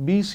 20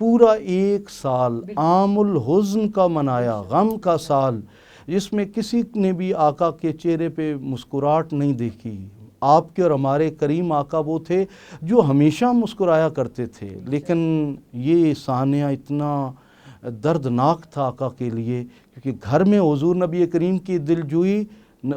پورا 1 سال عام الحزن کا منایا، غم کا سال، جس میں کسی نے بھی آقا کے چہرے پہ مسکراہٹ نہیں دیکھی۔ آپ کے اور ہمارے کریم آقا وہ تھے جو ہمیشہ مسکرایا کرتے تھے، لیکن یہ سانحہ اتنا دردناک تھا آقا کے لیے، کیونکہ گھر میں حضور نبی کریم کی دلجوئی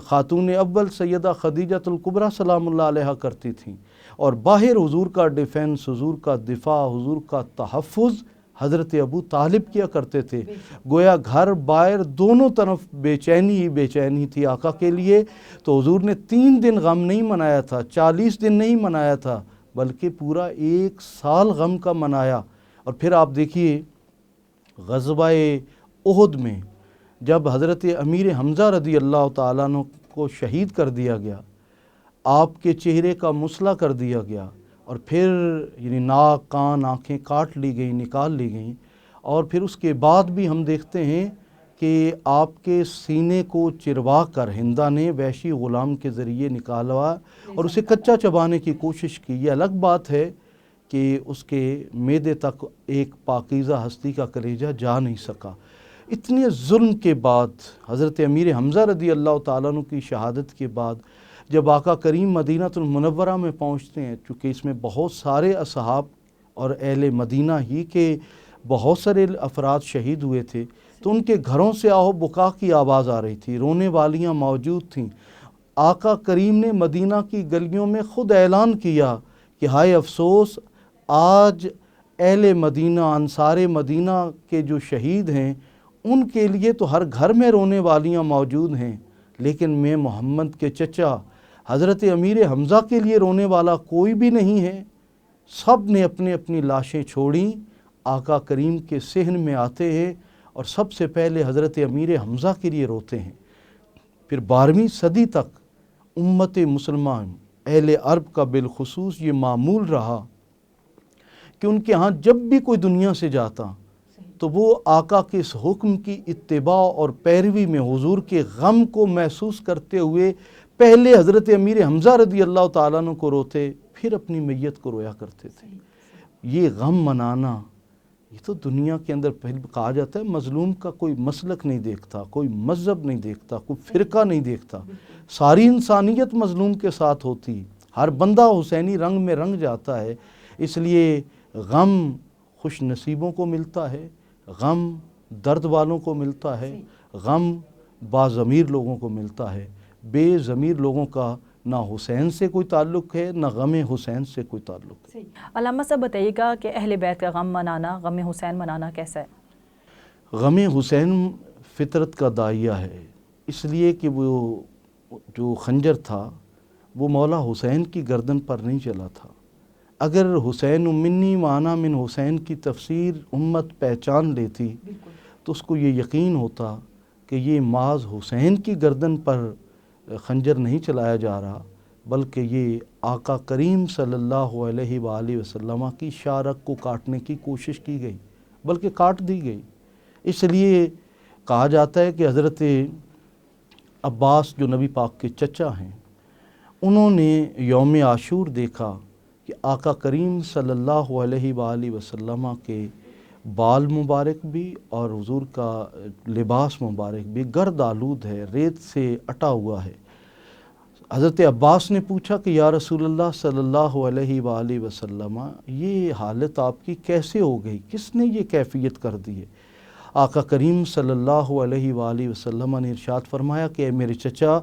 خاتون اول سیدہ خدیجہ الکبریٰ سلام اللہ علیہ کرتی تھیں، اور باہر حضور کا ڈیفینس، حضور کا دفاع، حضور کا تحفظ حضرت ابو طالب کیا کرتے تھے۔ گویا گھر باہر دونوں طرف بے چینی ہی بے چینی تھی آقا کے لیے۔ تو حضور نے 3 دن غم نہیں منایا تھا، 40 دن نہیں منایا تھا، بلکہ پورا 1 سال غم کا منایا۔ اور پھر آپ دیکھیے غزوہ احد میں جب حضرت امیر حمزہ رضی اللہ تعالیٰ عنہ کو شہید کر دیا گیا، آپ کے چہرے کا مسئلہ کر دیا گیا، اور پھر یعنی ناک، کان، آنکھیں کاٹ لی گئیں، نکال لی گئیں، اور پھر اس کے بعد بھی ہم دیکھتے ہیں کہ آپ کے سینے کو چروا کر ہندہ نے وحشی غلام کے ذریعے نکالا اور اسے کچا چبانے کی کوشش کی۔ یہ الگ بات ہے کہ اس کے معدے تک ایک پاکیزہ ہستی کا کلیجہ جا نہیں سکا۔ اتنے ظلم کے بعد حضرت امیر حمزہ رضی اللہ تعالیٰ عنہ کی شہادت کے بعد جب آقا کریم مدینہ المنورہ میں پہنچتے ہیں، چونکہ اس میں بہت سارے اصحاب اور اہل مدینہ ہی کے بہت سارے افراد شہید ہوئے تھے، تو ان کے گھروں سے آہو بکا کی آواز آ رہی تھی، رونے والیاں موجود تھیں۔ آقا کریم نے مدینہ کی گلیوں میں خود اعلان کیا کہ ہائے افسوس، آج اہل مدینہ، انصار مدینہ کے جو شہید ہیں ان کے لیے تو ہر گھر میں رونے والیاں موجود ہیں، لیکن میں محمد کے چچا حضرت امیر حمزہ کے لیے رونے والا کوئی بھی نہیں ہے۔ سب نے اپنی اپنی لاشیں چھوڑیں، آقا کریم کے صحن میں آتے ہیں اور سب سے پہلے حضرت امیر حمزہ کے لیے روتے ہیں۔ پھر 12ویں صدی تک امت مسلمان، اہل عرب کا بالخصوص یہ معمول رہا کہ ان کے ہاں جب بھی کوئی دنیا سے جاتا تو وہ آقا کے اس حکم کی اتباع اور پیروی میں حضور کے غم کو محسوس کرتے ہوئے پہلے حضرت امیر حمزہ رضی اللہ تعالیٰ عنہ کو روتے، پھر اپنی میت کو رویا کرتے تھے۔ یہ غم منانا، یہ تو دنیا کے اندر پہلے کہا جاتا ہے مظلوم کا کوئی مسلک نہیں دیکھتا، کوئی مذہب نہیں دیکھتا، کوئی فرقہ نہیں دیکھتا، ساری انسانیت مظلوم کے ساتھ ہوتی، ہر بندہ حسینی رنگ میں رنگ جاتا ہے۔ اس لیے غم خوش نصیبوں کو ملتا ہے، غم درد والوں کو ملتا ہے، غم باضمیر لوگوں کو ملتا ہے۔ بے ضمیر لوگوں کا نہ حسین سے کوئی تعلق ہے، نہ غم حسین سے کوئی تعلق ہے۔ علامہ صاحب بتائیے گا کہ اہل بیت کا غم منانا، غم حسین منانا کیسا ہے؟ غم حسین فطرت کا داعیہ ہے، اس لیے کہ وہ جو خنجر تھا وہ مولا حسین کی گردن پر نہیں چلا تھا۔ اگر حسین منی وانا من حسین کی تفسیر امت پہچان لیتی تو اس کو یہ یقین ہوتا کہ یہ معاذ حسین کی گردن پر خنجر نہیں چلایا جا رہا، بلکہ یہ آقا کریم صلی اللہ علیہ وآلہ وسلم کی شارک کو کاٹنے کی کوشش کی گئی، بلکہ کاٹ دی گئی۔ اس لیے کہا جاتا ہے کہ حضرت عباس جو نبی پاک کے چچا ہیں، انہوں نے یوم عاشور دیکھا کہ آقا کریم صلی اللہ علیہ وآلہ وسلم کے بال مبارک بھی اور حضور کا لباس مبارک بھی گرد آلود ہے، ریت سے اٹا ہوا ہے۔ حضرت عباس نے پوچھا کہ یا رسول اللہ صلی اللہ علیہ وآلہ وسلم، یہ حالت آپ کی کیسے ہو گئی، کس نے یہ کیفیت کر دی ہے؟ آقا کریم صلی اللہ علیہ وآلہ وسلم نے ارشاد فرمایا کہ اے میرے چچا،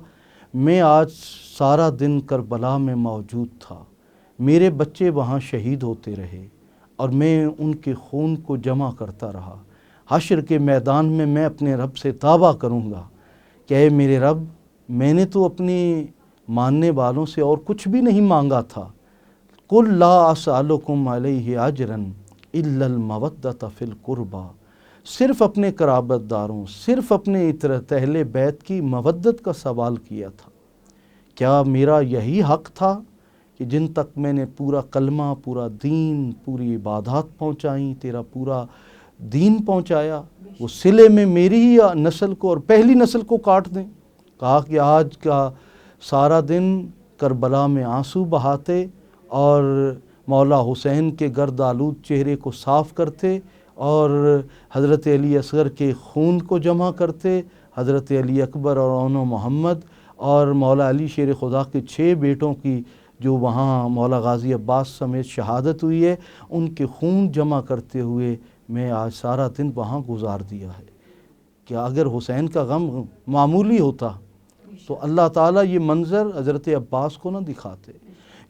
میں آج سارا دن کربلا میں موجود تھا، میرے بچے وہاں شہید ہوتے رہے اور میں ان کے خون کو جمع کرتا رہا۔ حشر کے میدان میں میں اپنے رب سے توبہ کروں گا کہ اے میرے رب، میں نے تو اپنے ماننے والوں سے اور کچھ بھی نہیں مانگا تھا۔ قُلْ لَا أَسْأَلُكُمْ عَلَيْهِ أَجْرًا إِلَّا الْمَوَدَّةَ فِي الْقُرْبَى، صرف اپنے قرابت داروں، صرف اپنے اہل بیت کی مودت کا سوال کیا تھا۔ کیا میرا یہی حق تھا کہ جن تک میں نے پورا کلمہ، پورا دین، پوری عبادات پہنچائیں، تیرا پورا دین پہنچایا، وہ صلے میں میری ہی نسل کو اور پہلی نسل کو کاٹ دیں؟ کہا کہ آج کا سارا دن کربلا میں آنسو بہاتے اور مولا حسین کے گرد آلود چہرے کو صاف کرتے اور حضرت علی اصغر کے خون کو جمع کرتے، حضرت علی اکبر اور اون محمد اور مولا علی شیر خدا کے 6 بیٹوں کی جو وہاں مولا غازی عباس سمیت شہادت ہوئی ہے، ان کے خون جمع کرتے ہوئے میں آج سارا دن وہاں گزار دیا ہے۔ کہ اگر حسین کا غم معمولی ہوتا تو اللہ تعالیٰ یہ منظر حضرت عباس کو نہ دکھاتے۔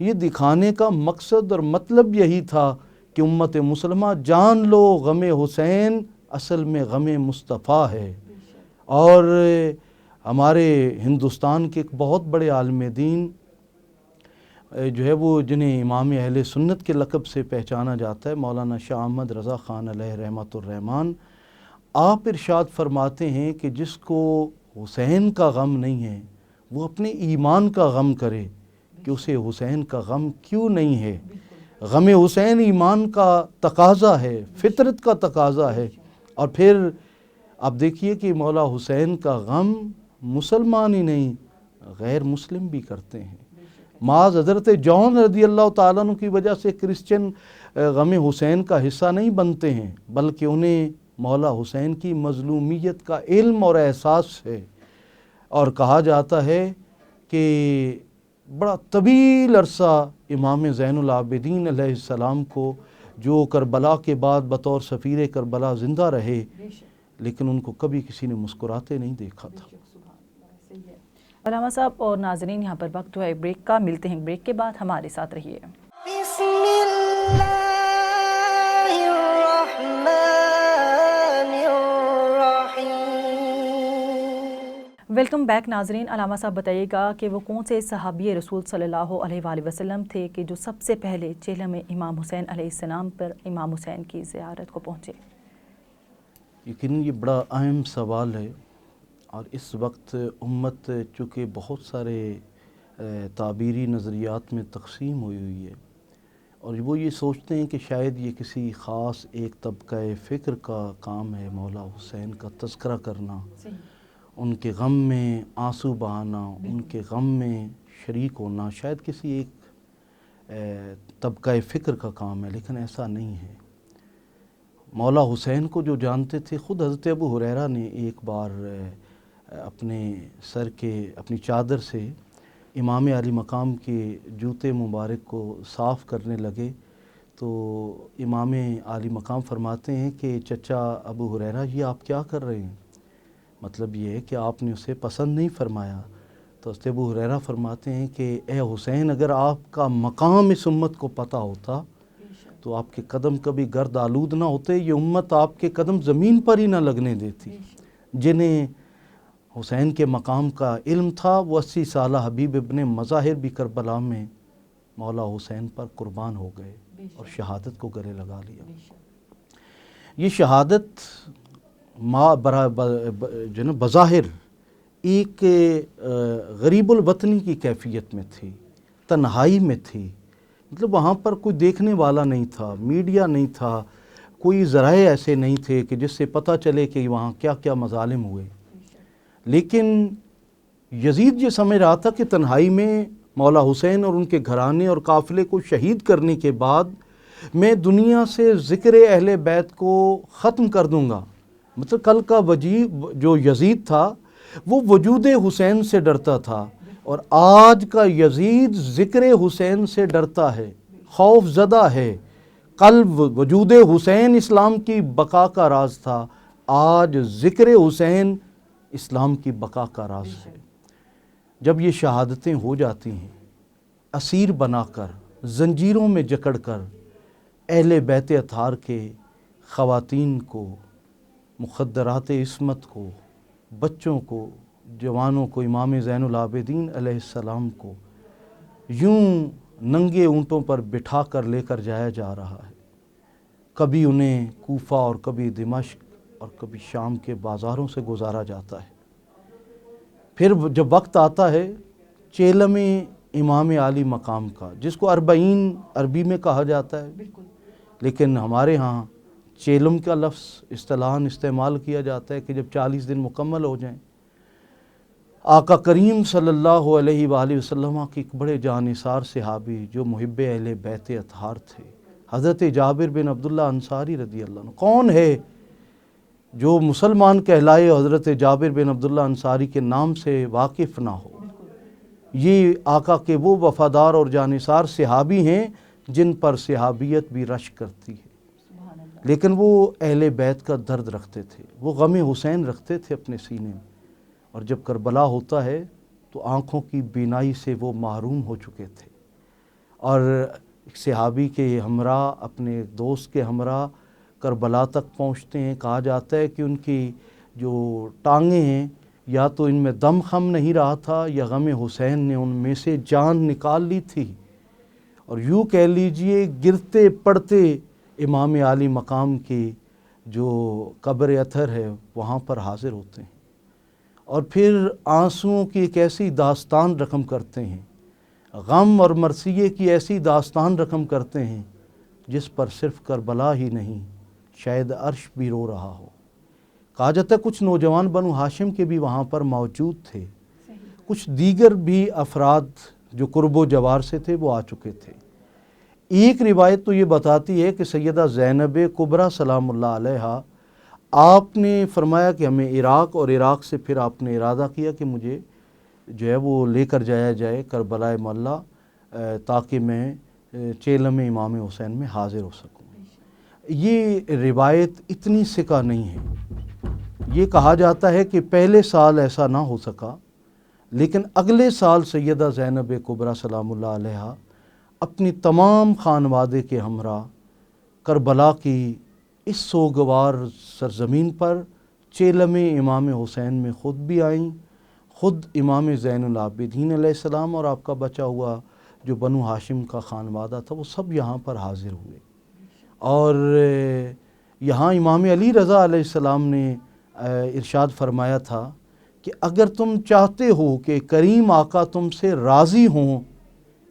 یہ دکھانے کا مقصد اور مطلب یہی تھا کہ امت مسلمہ جان لو غم حسین اصل میں غم مصطفیٰ ہے۔ اور ہمارے ہندوستان کے ایک بہت بڑے عالم دین جو ہے وہ جنہیں امام اہل سنت کے لقب سے پہچانا جاتا ہے، مولانا شاہ احمد رضا خان علیہ رحمۃ الرحمن، آپ ارشاد فرماتے ہیں کہ جس کو حسین کا غم نہیں ہے وہ اپنے ایمان کا غم کرے کہ اسے حسین کا غم کیوں نہیں ہے۔ غم حسین ایمان کا تقاضا ہے، فطرت کا تقاضا ہے۔ اور پھر آپ دیکھیے کہ مولا حسین کا غم مسلمان ہی نہیں غیر مسلم بھی کرتے ہیں۔ معاذ حضرت جون رضی اللہ تعالیٰ عنہ کی وجہ سے کرسچن غم حسین کا حصہ نہیں بنتے ہیں، بلکہ انہیں مولا حسین کی مظلومیت کا علم اور احساس ہے۔ اور کہا جاتا ہے کہ بڑا طویل عرصہ امام زین العابدین علیہ السلام کو، جو کربلا کے بعد بطور سفیر کربلا زندہ رہے، لیکن ان کو کبھی کسی نے مسکراتے نہیں دیکھا تھا۔ علامہ صاحب اور ناظرین، یہاں پر وقت ہوا ہے بریک کا، ملتے ہیں بریک کے بعد، ہمارے ساتھ رہیے۔ بسم اللہ الرحمن الرحیم۔ ویلکم بیک ناظرین۔ علامہ صاحب بتائیے گا کہ وہ کون سے صحابی رسول صلی اللہ علیہ وآلہ وسلم تھے کہ جو سب سے پہلے چیلم میں امام حسین علیہ السلام پر امام حسین کی زیارت کو پہنچے؟ یقیناً یہ بڑا اہم سوال ہے، اور اس وقت امت چونکہ بہت سارے تعبیری نظریات میں تقسیم ہوئی ہے، اور وہ یہ سوچتے ہیں کہ شاید یہ کسی خاص ایک طبقہ فکر کا کام ہے مولا حسین کا تذکرہ کرنا، ان کے غم میں آنسو بہانا، ان کے غم میں شریک ہونا شاید کسی ایک طبقہ فکر کا کام ہے، لیکن ایسا نہیں ہے۔ مولا حسین کو جو جانتے تھے، خود حضرت ابو ہریرہ نے ایک بار اپنے سر کے اپنی چادر سے امام علی مقام کے جوتے مبارک کو صاف کرنے لگے تو امام علی مقام فرماتے ہیں کہ چچا ابو ہریرہ یہ آپ کیا کر رہے ہیں؟ مطلب یہ ہے کہ آپ نے اسے پسند نہیں فرمایا۔ تو حضرت ابو ہریرہ فرماتے ہیں کہ اے حسین، اگر آپ کا مقام اس امت کو پتہ ہوتا تو آپ کے قدم کبھی گرد آلود نہ ہوتے، یہ امت آپ کے قدم زمین پر ہی نہ لگنے دیتی۔ جنہیں حسین کے مقام کا علم تھا، وہ 80 سالہ حبیب ابن مظاہر بھی کربلا میں مولا حسین پر قربان ہو گئے اور شہادت کو گلے لگا لیا۔ یہ شہادت بظاہر ایک غریب الوطنی کی کیفیت میں تھی، تنہائی میں تھی، مطلب وہاں پر کوئی دیکھنے والا نہیں تھا، میڈیا نہیں تھا، کوئی ذرائع ایسے نہیں تھے کہ جس سے پتہ چلے کہ وہاں کیا کیا مظالم ہوئے۔ لیکن یزید یہ سمجھ رہا تھا کہ تنہائی میں مولا حسین اور ان کے گھرانے اور قافلے کو شہید کرنے کے بعد میں دنیا سے ذکر اہل بیت کو ختم کر دوں گا۔ مطلب کل کا جو یزید تھا وہ وجود حسین سے ڈرتا تھا، اور آج کا یزید ذکر حسین سے ڈرتا ہے، خوف زدہ ہے۔ قلب وجود حسین اسلام کی بقا کا راز تھا، آج ذکر حسین اسلام کی بقا کا راز ہے۔ جب یہ شہادتیں ہو جاتی ہیں، اسیر بنا کر، زنجیروں میں جکڑ کر، اہل بیت اطہار کے خواتین کو، مخدرات عصمت کو، بچوں کو، جوانوں کو، امام زین العابدین علیہ السلام کو یوں ننگے اونٹوں پر بٹھا کر لے کر جایا جا رہا ہے۔ کبھی انہیں کوفہ اور کبھی دمشق اور کبھی شام کے بازاروں سے گزارا جاتا ہے۔ پھر جب وقت آتا ہے چیلم امام علی مقام کا، جس کو 40 عربی میں کہا جاتا ہے، لیکن ہمارے ہاں چیلم کا لفظ اصطلاحاً استعمال کیا جاتا ہے کہ جب 40 دن مکمل ہو جائیں۔ آقا کریم صلی اللہ علیہ وآلہ وسلم کے ایک بڑے جانثار صحابی جو محب اہل بیت اطہار تھے، حضرت جابر بن عبداللہ انصاری رضی اللہ عنہ. کون ہے جو مسلمان کہلائے حضرت جابر بن عبداللہ انصاری کے نام سے واقف نہ ہو؟ یہ آقا کے وہ وفادار اور جانثار صحابی ہیں جن پر صحابیت بھی رشک کرتی ہے. لیکن وہ اہل بیت کا درد رکھتے تھے، وہ غم حسین رکھتے تھے اپنے سینے میں، اور جب کربلا ہوتا ہے تو آنکھوں کی بینائی سے وہ محروم ہو چکے تھے. اور ایک صحابی کے ہمراہ، اپنے دوست کے ہمراہ کربلا تک پہنچتے ہیں. کہا جاتا ہے کہ ان کی جو ٹانگیں ہیں یا تو ان میں دم خم نہیں رہا تھا یا غم حسین نے ان میں سے جان نکال لی تھی، اور یوں کہہ لیجئے گرتے پڑتے امام عالی مقام کی جو قبر اطہر ہے وہاں پر حاضر ہوتے ہیں، اور پھر آنسوؤں کی ایک ایسی داستان رقم کرتے ہیں، غم اور مرثیے کی ایسی داستان رقم کرتے ہیں جس پر صرف کربلا ہی نہیں شاید عرش بھی رو رہا ہو. کہا جاتا ہے کچھ نوجوان بنو ہاشم کے بھی وہاں پر موجود تھے، کچھ دیگر بھی افراد جو قرب و جوار سے تھے وہ آ چکے تھے. ایک روایت تو یہ بتاتی ہے کہ سیدہ زینب کبریٰ سلام اللہ علیہا آپ نے فرمایا کہ ہمیں عراق، اور عراق سے پھر آپ نے ارادہ کیا کہ مجھے جو ہے وہ لے کر جایا جائے کربلا معلیٰ تاکہ میں چیلم امام حسین میں حاضر ہو سکوں. یہ روایت اتنی ثقہ نہیں ہے. یہ کہا جاتا ہے کہ پہلے سال ایسا نہ ہو سکا، لیکن اگلے سال سیدہ زینب کبریٰ سلام اللہ علیہا اپنی تمام خانوادے کے ہمراہ کربلا کی اس سوگوار سرزمین پر چیلم امام حسین میں خود بھی آئیں. خود امام زین العابدین علیہ السلام اور آپ کا بچا ہوا جو بنو ہاشم کا خانوادہ تھا وہ سب یہاں پر حاضر ہوئے. اور یہاں امام علی رضا علیہ السلام نے ارشاد فرمایا تھا کہ اگر تم چاہتے ہو کہ کریم آقا تم سے راضی ہوں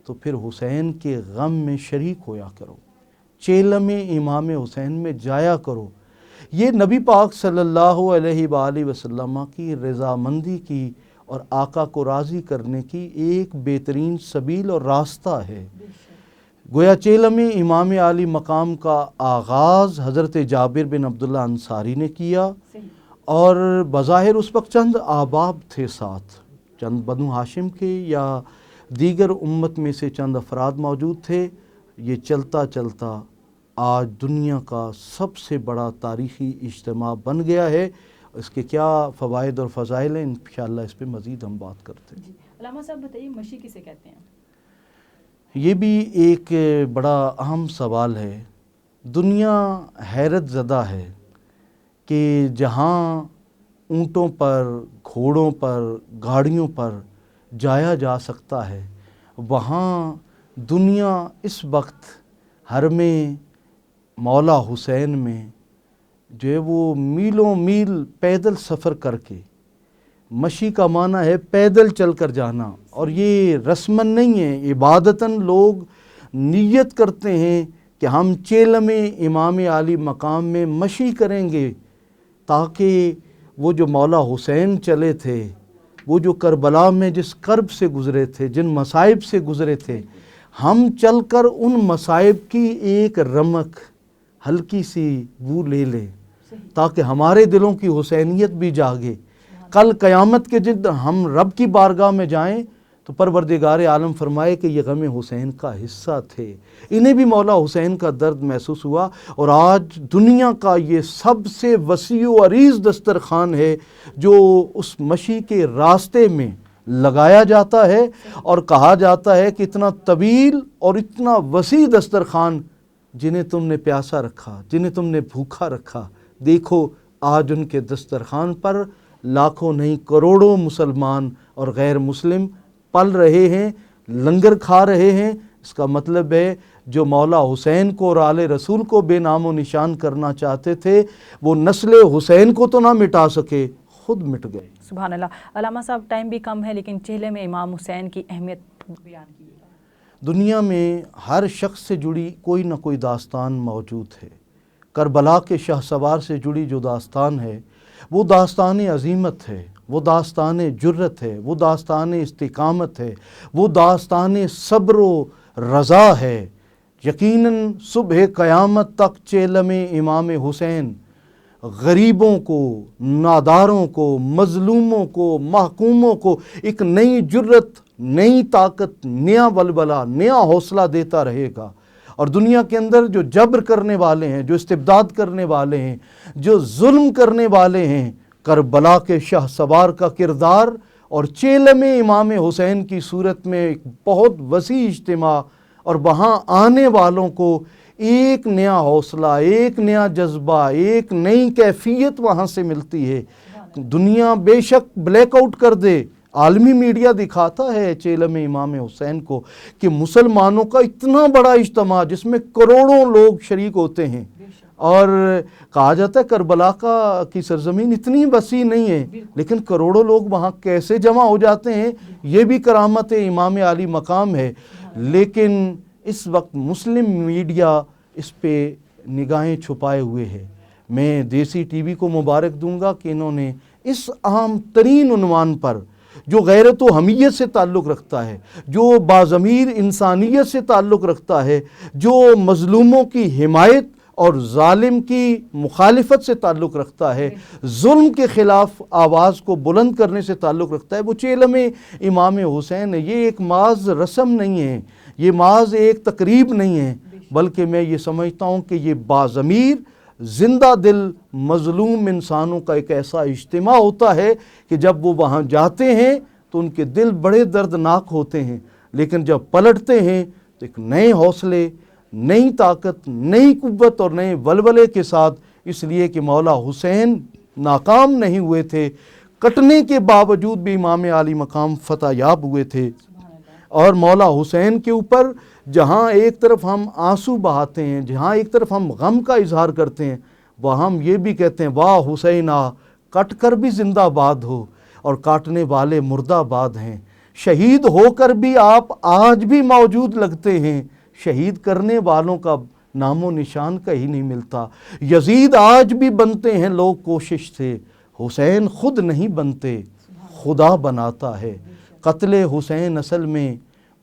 تو پھر حسین کے غم میں شریک ہویا کرو، چیلم امام حسین میں جایا کرو. یہ نبی پاک صلی اللہ علیہ وآلہ وسلم کی رضامندی کی اور آقا کو راضی کرنے کی ایک بہترین سبیل اور راستہ ہے. گویا چیلم امام عالی مقام کا آغاز حضرت جابر بن عبداللہ انصاری نے کیا، اور بظاہر اس وقت چند احباب تھے ساتھ، چند بنو ہاشم کے یا دیگر امت میں سے چند افراد موجود تھے. یہ چلتا چلتا آج دنیا کا سب سے بڑا تاریخی اجتماع بن گیا ہے. اس کے کیا فوائد اور فضائل ہیں انشاءاللہ اس پہ مزید ہم بات کرتے ہیں. علامہ صاحب بتائیے مشی کسے کہتے ہیں؟ یہ بھی ایک بڑا اہم سوال ہے. دنیا حیرت زدہ ہے کہ جہاں اونٹوں پر، گھوڑوں پر، گاڑیوں پر جایا جا سکتا ہے، وہاں دنیا اس وقت حرم مولا حسین میں جو ہے وہ میلوں میل پیدل سفر کر کے، مشی کا معنی ہے پیدل چل کر جانا، اور یہ رسماً نہیں ہے، عبادتاً لوگ نیت کرتے ہیں کہ ہم چیلم امام عالی مقام میں مشی کریں گے تاکہ وہ جو مولا حسین چلے تھے، وہ جو کربلا میں جس کرب سے گزرے تھے، جن مصائب سے گزرے تھے، ہم چل کر ان مصائب کی ایک رمق ہلکی سی بو لے لیں تاکہ ہمارے دلوں کی حسینیت بھی جاگے. کل قیامت کے جد ہم رب کی بارگاہ میں جائیں تو پروردگار عالم فرمائے کہ یہ غم حسین کا حصہ تھے. انہیں بھی مولا حسین کا درد محسوس ہوا، اور آج دنیا کا یہ سب سے وسیع و عریض دسترخوان ہے جو اس مشی کے راستے میں لگایا جاتا ہے، اور کہا جاتا ہے کہ اتنا طویل اور اتنا وسیع دسترخوان جنہیں تم نے پیاسا رکھا، جنہیں تم نے بھوکا رکھا، دیکھو آج ان کے دسترخوان پر لاکھوں نہیں کروڑوں مسلمان اور غیر مسلم پل رہے ہیں، لنگر کھا رہے ہیں. اس کا مطلب ہے جو مولا حسین کو اور آل رسول کو بے نام و نشان کرنا چاہتے تھے وہ نسل حسین کو تو نہ مٹا سکے، خود مٹ گئے. سبحان اللہ. علامہ صاحب ٹائم بھی کم ہے لیکن چہلے میں امام حسین کی اہمیت بیان کیجیے. دنیا میں ہر شخص سے جڑی کوئی نہ کوئی داستان موجود ہے. کربلا کے شاہ سوار سے جڑی جو داستان ہے وہ داستان عظیمت ہے، وہ داستان جرت ہے، وہ داستان استقامت ہے، وہ داستان صبر و رضا ہے۔ یقیناً صبح قیامت تک چیلم امام حسین غریبوں کو، ناداروں کو، مظلوموں کو، محکوموں کو ایک نئی جرت، نئی طاقت، نیا ولولہ، نیا حوصلہ دیتا رہے گا۔ اور دنیا کے اندر جو جبر کرنے والے ہیں، جو استبداد کرنے والے ہیں، جو ظلم کرنے والے ہیں، کربلا کے شاہ سوار کا کردار اور چیلم امام حسین کی صورت میں ایک بہت وسیع اجتماع، اور وہاں آنے والوں کو ایک نیا حوصلہ، ایک نیا جذبہ، ایک نئی کیفیت وہاں سے ملتی ہے۔ دنیا بے شک بلیک آؤٹ کر دے، عالمی میڈیا دکھاتا ہے چیلم امام حسین کو کہ مسلمانوں کا اتنا بڑا اجتماع جس میں کروڑوں لوگ شریک ہوتے ہیں، اور کہا جاتا ہے کربلا کی سرزمین اتنی وسیع نہیں ہے، لیکن کروڑوں لوگ وہاں کیسے جمع ہو جاتے ہیں، یہ بھی کرامت امام علی مقام ہے۔ لیکن اس وقت مسلم میڈیا اس پہ نگاہیں چھپائے ہوئے ہے۔ میں دیسی ٹی وی کو مبارک دوں گا کہ انہوں نے اس اہم ترین عنوان پر، جو غیرت و حمیت سے تعلق رکھتا ہے، جو باضمیر انسانیت سے تعلق رکھتا ہے، جو مظلوموں کی حمایت اور ظالم کی مخالفت سے تعلق رکھتا ہے، ظلم کے خلاف آواز کو بلند کرنے سے تعلق رکھتا ہے، وہ چیلم امام حسین ہے۔ یہ ایک محض رسم نہیں ہے، یہ محض ایک تقریب نہیں ہے، بلکہ میں یہ سمجھتا ہوں کہ یہ باضمیر زندہ دل مظلوم انسانوں کا ایک ایسا اجتماع ہوتا ہے کہ جب وہ وہاں جاتے ہیں تو ان کے دل بڑے دردناک ہوتے ہیں، لیکن جب پلٹتے ہیں تو ایک نئے حوصلے، نئی طاقت، نئی قوت اور نئے ولولے کے ساتھ، اس لیے کہ مولا حسین ناکام نہیں ہوئے تھے، کٹنے کے باوجود بھی امام علی مقام فتح یاب ہوئے تھے۔ اور مولا حسین کے اوپر جہاں ایک طرف ہم آنسو بہاتے ہیں، جہاں ایک طرف ہم غم کا اظہار کرتے ہیں، وہاں ہم یہ بھی کہتے ہیں واہ حسینہ کٹ کر بھی زندہ باد ہو، اور کاٹنے والے مردہ باد ہیں۔ شہید ہو کر بھی آپ آج بھی موجود لگتے ہیں، شہید کرنے والوں کا نام و نشان کہیں نہیں ملتا۔ یزید آج بھی بنتے ہیں لوگ کوشش سے، حسین خود نہیں بنتے، خدا بناتا ہے۔ قتل حسین اصل میں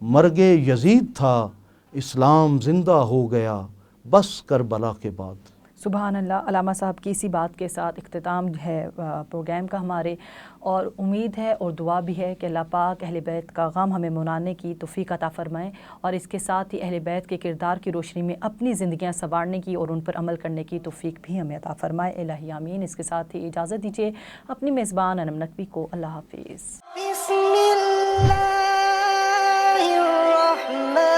مرگ یزید تھا، اسلام زندہ ہو گیا بس کربلا کے بعد۔ سبحان اللہ۔ علامہ صاحب کی اسی بات کے ساتھ اختتام ہے پروگرام کا ہمارے، اور امید ہے اور دعا بھی ہے کہ اللہ پاک اہل بیت کا غم ہمیں منانے کی توفیق عطا فرمائیں، اور اس کے ساتھ ہی اہل بیت کے کردار کی روشنی میں اپنی زندگیاں سنوارنے کی اور ان پر عمل کرنے کی توفیق بھی ہمیں عطا فرمائے، الہی آمین۔ اس کے ساتھ ہی اجازت دیجیے اپنی میزبان انم نقوی کو، اللہ حافظ۔ بسم اللہ الرحمن